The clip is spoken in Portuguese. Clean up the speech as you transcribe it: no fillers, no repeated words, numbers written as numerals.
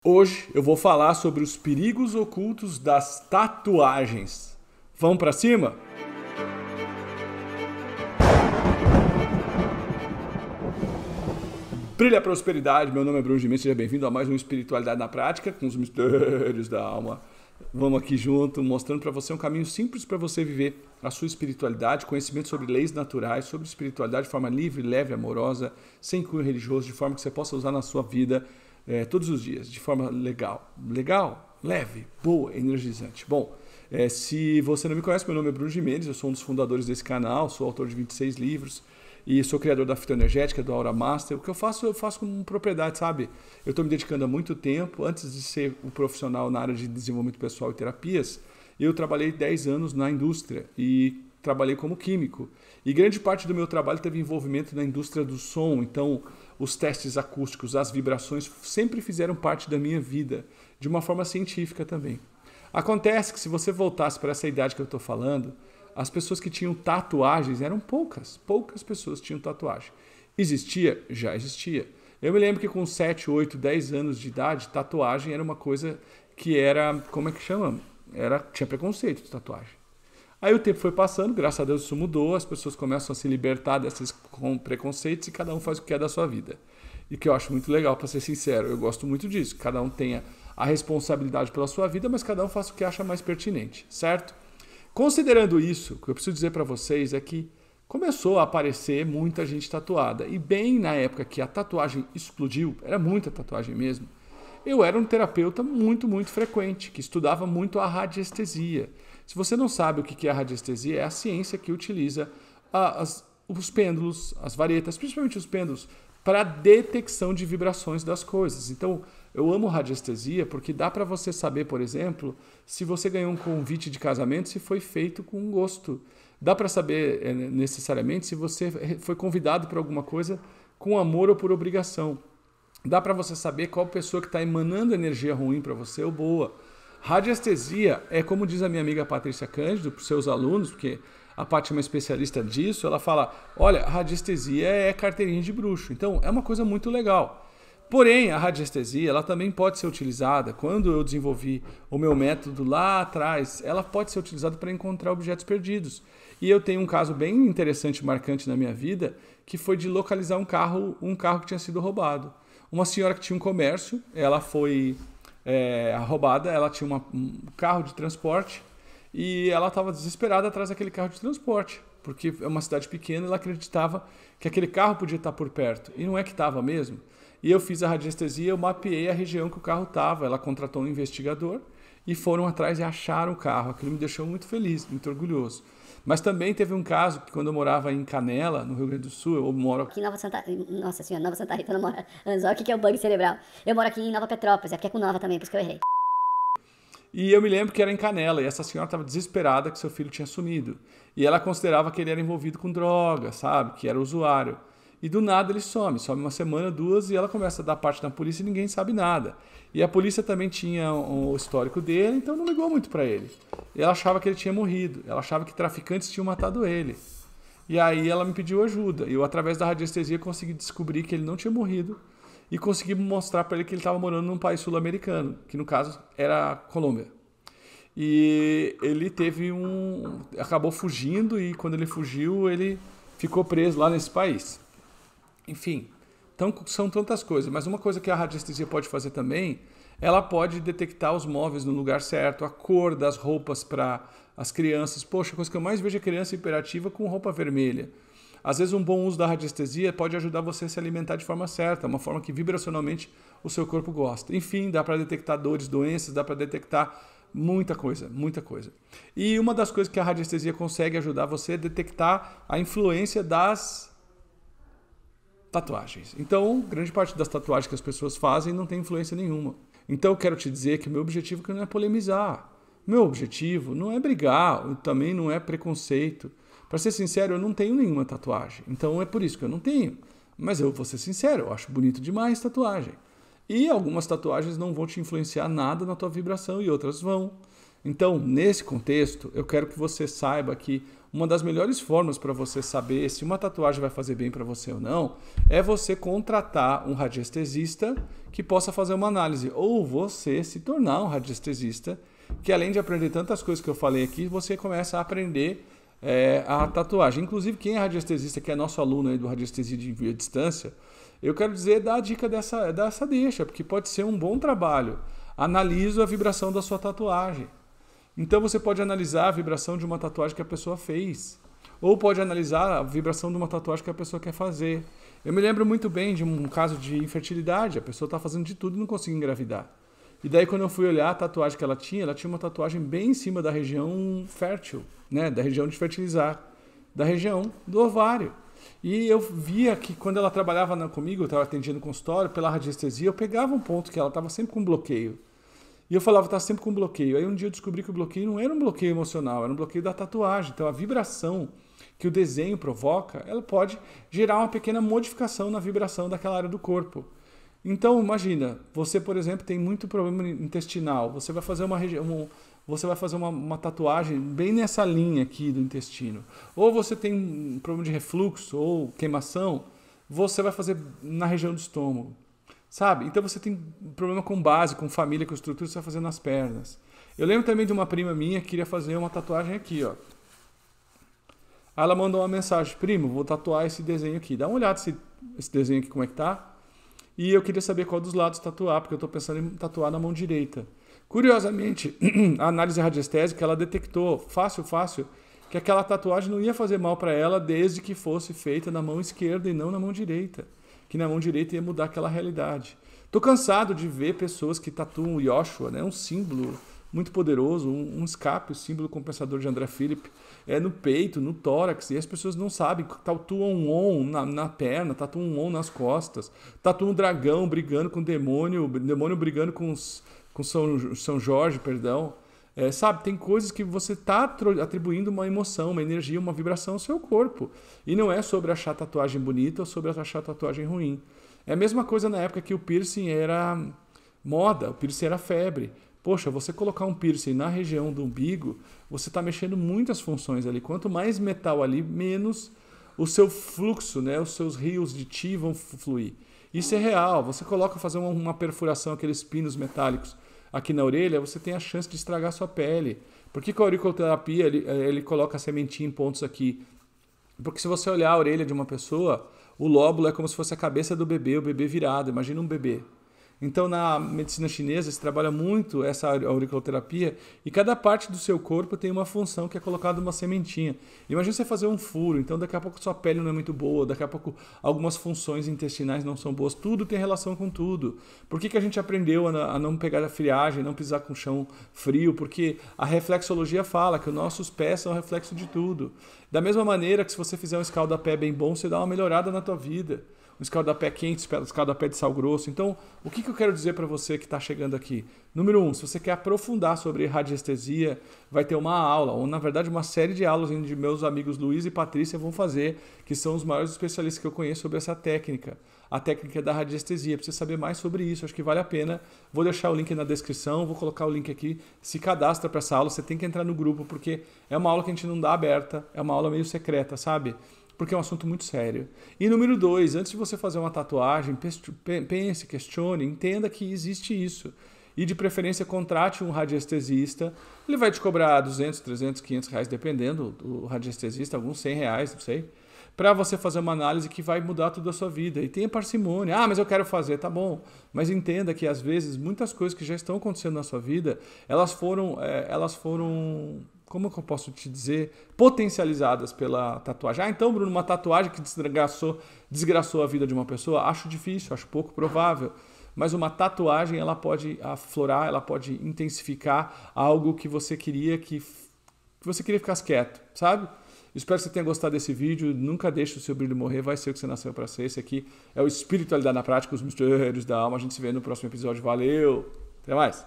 Hoje eu vou falar sobre os perigos ocultos das tatuagens. Vamos pra cima? Brilha a prosperidade, meu nome é Bruno Gimenez, seja bem-vindo a mais um Espiritualidade na Prática, com os mistérios da alma. Vamos aqui junto, mostrando para você um caminho simples para você viver a sua espiritualidade, conhecimento sobre leis naturais, sobre espiritualidade de forma livre, leve, amorosa, sem cunho religioso, de forma que você possa usar na sua vida todos os dias, de forma legal. Legal, leve, boa, energizante. Bom, se você não me conhece, meu nome é Bruno Gimenez, eu sou um dos fundadores desse canal, sou autor de 26 livros, e sou criador da fitoenergética, do Aura Master. O que eu faço com propriedade, sabe? Eu estou me dedicando há muito tempo. Antes de ser um profissional na área de desenvolvimento pessoal e terapias, eu trabalhei 10 anos na indústria e trabalhei como químico. E grande parte do meu trabalho teve envolvimento na indústria do som. Então, os testes acústicos, as vibrações sempre fizeram parte da minha vida, de uma forma científica também. Acontece que se você voltasse para essa idade que eu estou falando, as pessoas que tinham tatuagens eram poucas pessoas tinham tatuagem. Existia? Já existia. Eu me lembro que com 7, 8, 10 anos de idade, tatuagem era uma coisa que era, como é que chama? Tinha preconceito de tatuagem. Aí o tempo foi passando, graças a Deus isso mudou, as pessoas começam a se libertar desses preconceitos e cada um faz o que é da sua vida. E que eu acho muito legal, para ser sincero, eu gosto muito disso, cada um tenha a responsabilidade pela sua vida, mas cada um faça o que acha mais pertinente, certo? Considerando isso, o que eu preciso dizer para vocês é que começou a aparecer muita gente tatuada. E bem na época que a tatuagem explodiu, era muita tatuagem mesmo, eu era um terapeuta muito frequente, que estudava muito a radiestesia. Se você não sabe o que é a radiestesia, é a ciência que utiliza os pêndulos, as varetas, principalmente os pêndulos, para a detecção de vibrações das coisas. Então, eu amo radiestesia porque dá para você saber, por exemplo, se você ganhou um convite de casamento, se foi feito com gosto. Dá para saber necessariamente se você foi convidado para alguma coisa com amor ou por obrigação. Dá para você saber qual pessoa que está emanando energia ruim para você ou boa. Radiestesia é, como diz a minha amiga Patrícia Cândido, para os seus alunos, porque a Paty é uma especialista disso, ela fala, olha, radiestesia é carteirinha de bruxo. Então, é uma coisa muito legal. Porém, a radiestesia ela também pode ser utilizada, quando eu desenvolvi o meu método lá atrás, ela pode ser utilizada para encontrar objetos perdidos. E eu tenho um caso bem interessante, marcante na minha vida, que foi de localizar um carro que tinha sido roubado. Uma senhora que tinha um comércio, ela foi roubada, ela tinha um carro de transporte e ela estava desesperada atrás daquele carro de transporte, porque é uma cidade pequena e ela acreditava que aquele carro podia estar por perto. E não é que estava mesmo. E eu fiz a radiestesia, eu mapeei a região que o carro estava. Ela contratou um investigador e foram atrás e acharam o carro. Aquilo me deixou muito feliz, muito orgulhoso. Mas também teve um caso que quando eu morava em Canela, no Rio Grande do Sul, eu moro aqui em Nova Santa... Nossa senhora, Nova Santa Rita, eu não moro... Olha o que é o bug cerebral. Eu moro aqui em Nova Petrópolis, é porque é com Nova também, por isso que eu errei. E eu me lembro que era em Canela, e essa senhora estava desesperada que seu filho tinha sumido. E ela considerava que ele era envolvido com droga, sabe? Que era usuário. E do nada ele some uma semana, 2, e ela começa a dar parte da polícia e ninguém sabe nada. E a polícia também tinha o histórico dele, então não ligou muito para ele. E ela achava que ele tinha morrido, ela achava que traficantes tinham matado ele. E aí ela me pediu ajuda, e eu através da radiestesia consegui descobrir que ele não tinha morrido e consegui mostrar para ele que ele estava morando num país sul-americano, que no caso era a Colômbia. E ele acabou fugindo, e quando ele fugiu ele ficou preso lá nesse país. Enfim, então são tantas coisas, mas uma coisa que a radiestesia pode fazer também, ela pode detectar os móveis no lugar certo, a cor das roupas para as crianças. Poxa, a coisa que eu mais vejo é criança hiperativa com roupa vermelha. Às vezes um bom uso da radiestesia pode ajudar você a se alimentar de forma certa, uma forma que vibracionalmente o seu corpo gosta. Enfim, dá para detectar dores, doenças, dá para detectar muita coisa. E uma das coisas que a radiestesia consegue ajudar você é detectar a influência das tatuagens. Então, grande parte das tatuagens que as pessoas fazem não tem influência nenhuma. Então, eu quero te dizer que o meu objetivo não é polemizar. Meu objetivo não é brigar, também não é preconceito. Para ser sincero, eu não tenho nenhuma tatuagem. Então, é por isso que eu não tenho. Mas eu vou ser sincero, eu acho bonito demais tatuagem. E algumas tatuagens não vão te influenciar nada na tua vibração e outras vão. Então, nesse contexto, eu quero que você saiba que uma das melhores formas para você saber se uma tatuagem vai fazer bem para você ou não é você contratar um radiestesista que possa fazer uma análise, ou você se tornar um radiestesista, que além de aprender tantas coisas que eu falei aqui, você começa a aprender a tatuagem. Inclusive, quem é radiestesista, que é nosso aluno aí do Radiestesia de Envio à Distância, eu quero dizer, dá a dica dessa deixa, porque pode ser um bom trabalho. Analisa a vibração da sua tatuagem. Então você pode analisar a vibração de uma tatuagem que a pessoa fez. Ou pode analisar a vibração de uma tatuagem que a pessoa quer fazer. Eu me lembro muito bem de um caso de infertilidade. A pessoa está fazendo de tudo e não consegue engravidar. E daí quando eu fui olhar a tatuagem que ela tinha uma tatuagem bem em cima da região fértil, né? Da região de fertilizar, da região do ovário. E eu via que quando ela trabalhava comigo, eu estava atendendo no consultório, pela radiestesia, eu pegava um ponto que ela estava sempre com bloqueio. E eu falava, tá sempre com bloqueio. Aí um dia eu descobri que o bloqueio não era um bloqueio emocional, era um bloqueio da tatuagem. Então a vibração que o desenho provoca, ela pode gerar uma pequena modificação na vibração daquela área do corpo. Então imagina, você por exemplo tem muito problema intestinal, você vai fazer uma tatuagem bem nessa linha aqui do intestino. Ou você tem um problema de refluxo ou queimação, você vai fazer na região do estômago. Sabe? Então você tem problema com base, com família, com estrutura, você vai fazer nas pernas. Eu lembro também de uma prima minha que queria fazer uma tatuagem aqui, ó. Aí ela mandou uma mensagem, primo, vou tatuar esse desenho aqui. Dá uma olhada esse desenho aqui, como é que tá. E eu queria saber qual dos lados tatuar, porque eu estou pensando em tatuar na mão direita. Curiosamente, a análise radiestésica, ela detectou fácil, que aquela tatuagem não ia fazer mal para ela desde que fosse feita na mão esquerda e não na mão direita. Que na mão direita ia mudar aquela realidade. Estou cansado de ver pessoas que tatuam o Yoshua, né? Um símbolo muito poderoso, um escape, o símbolo compensador de André Philip, no peito, no tórax, e as pessoas não sabem, tatuam um On na perna, tatuam um On nas costas, tatuam um dragão brigando com o demônio brigando com São Jorge, perdão. Sabe, tem coisas que você está atribuindo uma emoção, uma energia, uma vibração ao seu corpo. E não é sobre achar tatuagem bonita ou sobre achar tatuagem ruim. É a mesma coisa na época que o piercing era moda, o piercing era febre. Poxa, você colocar um piercing na região do umbigo, você está mexendo muitas funções ali. Quanto mais metal ali, menos o seu fluxo, né, os seus rios de chi vão fluir. Isso é real. Você coloca fazer uma perfuração, aqueles pinos metálicos, aqui na orelha, você tem a chance de estragar a sua pele. Por que com a auriculoterapia ele coloca a sementinha em pontos aqui? Porque se você olhar a orelha de uma pessoa, o lóbulo é como se fosse a cabeça do bebê, o bebê virado. Imagina um bebê. Então, na medicina chinesa, se trabalha muito essa auriculoterapia e cada parte do seu corpo tem uma função que é colocada uma sementinha. Imagina você fazer um furo, então daqui a pouco sua pele não é muito boa, daqui a pouco algumas funções intestinais não são boas, tudo tem relação com tudo. Por que a gente aprendeu a não pegar a friagem, não pisar com o chão frio? Porque a reflexologia fala que os nossos pés são reflexo de tudo. Da mesma maneira que se você fizer um escaldapé bem bom, você dá uma melhorada na tua vida. Um escaldapé quente, um escaldapé de sal grosso. Então, o que eu quero dizer para você que está chegando aqui? Número 1, se você quer aprofundar sobre radiestesia, vai ter uma aula, ou na verdade uma série de aulas onde meus amigos Luiz e Patrícia vão fazer, que são os maiores especialistas que eu conheço sobre essa técnica. A técnica da radiestesia. Para você saber mais sobre isso, acho que vale a pena. Vou deixar o link na descrição, vou colocar o link aqui. Se cadastra para essa aula, você tem que entrar no grupo, porque é uma aula que a gente não dá aberta, é uma aula meio secreta, sabe? Porque é um assunto muito sério. E número 2, antes de você fazer uma tatuagem, pense, questione, entenda que existe isso. E de preferência contrate um radiestesista. Ele vai te cobrar 200, 300, 500 reais, dependendo do radiestesista, alguns 100 reais, não sei. Para você fazer uma análise que vai mudar toda a sua vida. E tenha parcimônia. Ah, mas eu quero fazer, tá bom. Mas entenda que às vezes muitas coisas que já estão acontecendo na sua vida, elas foram como que eu posso te dizer, potencializadas pela tatuagem. Ah, então, Bruno, uma tatuagem que desgraçou a vida de uma pessoa? Acho difícil, acho pouco provável. Mas uma tatuagem, ela pode aflorar, ela pode intensificar algo que você queria que você queria ficar quieto, sabe? Espero que você tenha gostado desse vídeo. Nunca deixe o seu brilho morrer, vai ser o que você nasceu para ser. Esse aqui é o Espiritualidade na Prática, os Mistérios da Alma. A gente se vê no próximo episódio. Valeu! Até mais!